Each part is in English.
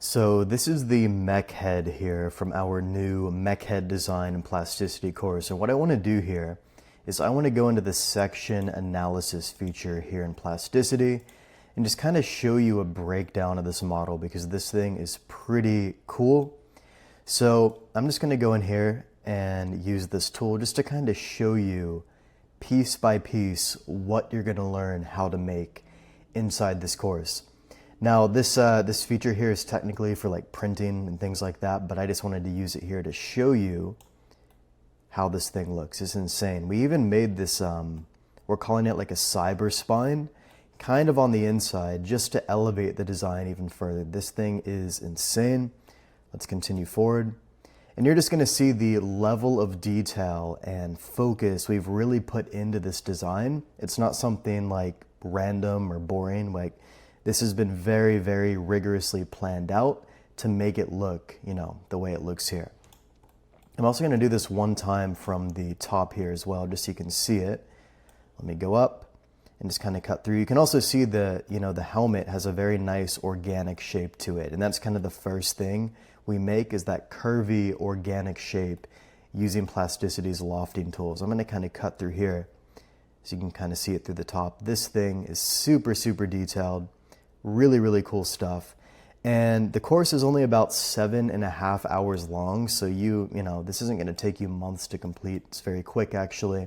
So this is the mech head here from our new mech head design and plasticity course. And what I want to do here is I want to go into the section analysis feature here in plasticity and just kind of show you a breakdown of this model because this thing is pretty cool. So I'm just going to go in here and use this tool just to kind of show you piece by piece what you're going to learn how to make inside this course. Now this feature here is technically for like printing and things like that, but I just wanted to use it here to show you how this thing looks. It's insane. We even made this, we're calling it like a cyber spine, kind of on the inside, just to elevate the design even further. This thing is insane. Let's continue forward. And you're just going to see the level of detail and focus we've really put into this design. It's not something like random or boring. Like, this has been very, very rigorously planned out to make it look, the way it looks here. I'm also going to do this one time from the top here as well, just so you can see it. Let me go up and just kind of cut through. You can also see the helmet has a very nice organic shape to it. And that's kind of the first thing we make, is that curvy organic shape using Plasticity's lofting tools. I'm going to kind of cut through here so you can kind of see it through the top. This thing is super, super detailed. Really, really cool stuff. And the course is only about 7.5 hours long. So this isn't going to take you months to complete. It's very quick, actually.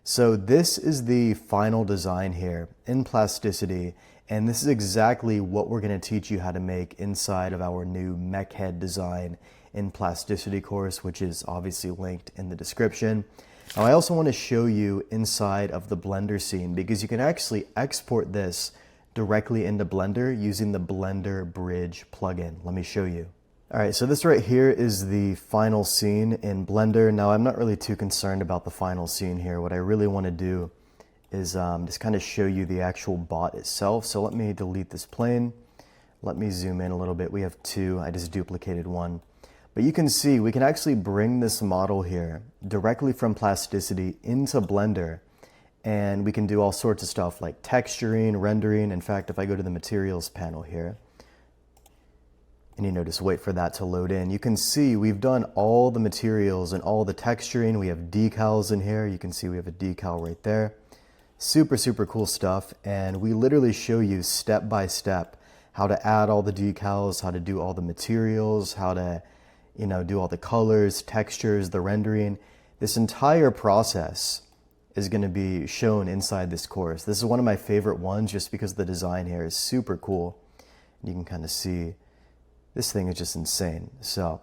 So this is the final design here in Plasticity. And this is exactly what we're going to teach you how to make inside of our new mech head design in Plasticity course, which is obviously linked in the description. Now, I also want to show you inside of the Blender scene, because you can actually export this directly into Blender using the Blender Bridge plugin. Let me show you. All right, so this right here is the final scene in Blender. Now, I'm not really too concerned about the final scene here. What I really want to do is just kind of show you the actual bot itself. So let me delete this plane. Let me zoom in a little bit. We have two. I just duplicated one. But you can see we can actually bring this model here directly from Plasticity into Blender. And we can do all sorts of stuff like texturing, rendering. In fact, if I go to the materials panel here, and just wait for that to load in, you can see we've done all the materials and all the texturing. We have decals in here. You can see we have a decal right there. Super, super cool stuff. And we literally show you step by step how to add all the decals, how to do all the materials, how to, do all the colors, textures, the rendering. This entire process is going to be shown inside this course. This is one of my favorite ones just because the design here is super cool. You can kind of see this thing is just insane. So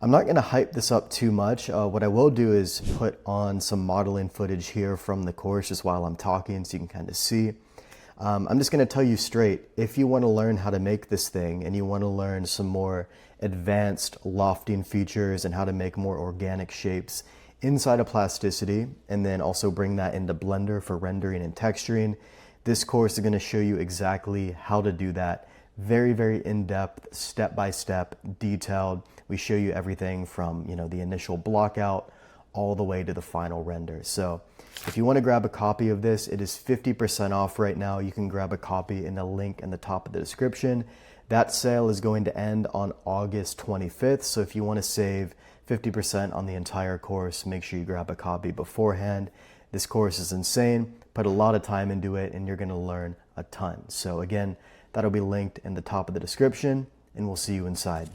I'm not going to hype this up too much. What I will do is put on some modeling footage here from the course just while I'm talking so you can kind of see. I'm just going to tell you straight, if you want to learn how to make this thing and you want to learn some more advanced lofting features and how to make more organic shapes inside of Plasticity, and then also bring that into Blender for rendering and texturing, this course is going to show you exactly how to do that. Very, very in-depth, step-by-step, detailed. We show you everything from the initial block out all the way to the final render. So if you want to grab a copy of this, it is 50% off right now. You can grab a copy in the link in the top of the description. That sale is going to end on August 25th. So if you want to save 50% on the entire course, make sure you grab a copy beforehand. This course is insane. Put a lot of time into it and you're going to learn a ton. So again, that'll be linked in the top of the description and we'll see you inside.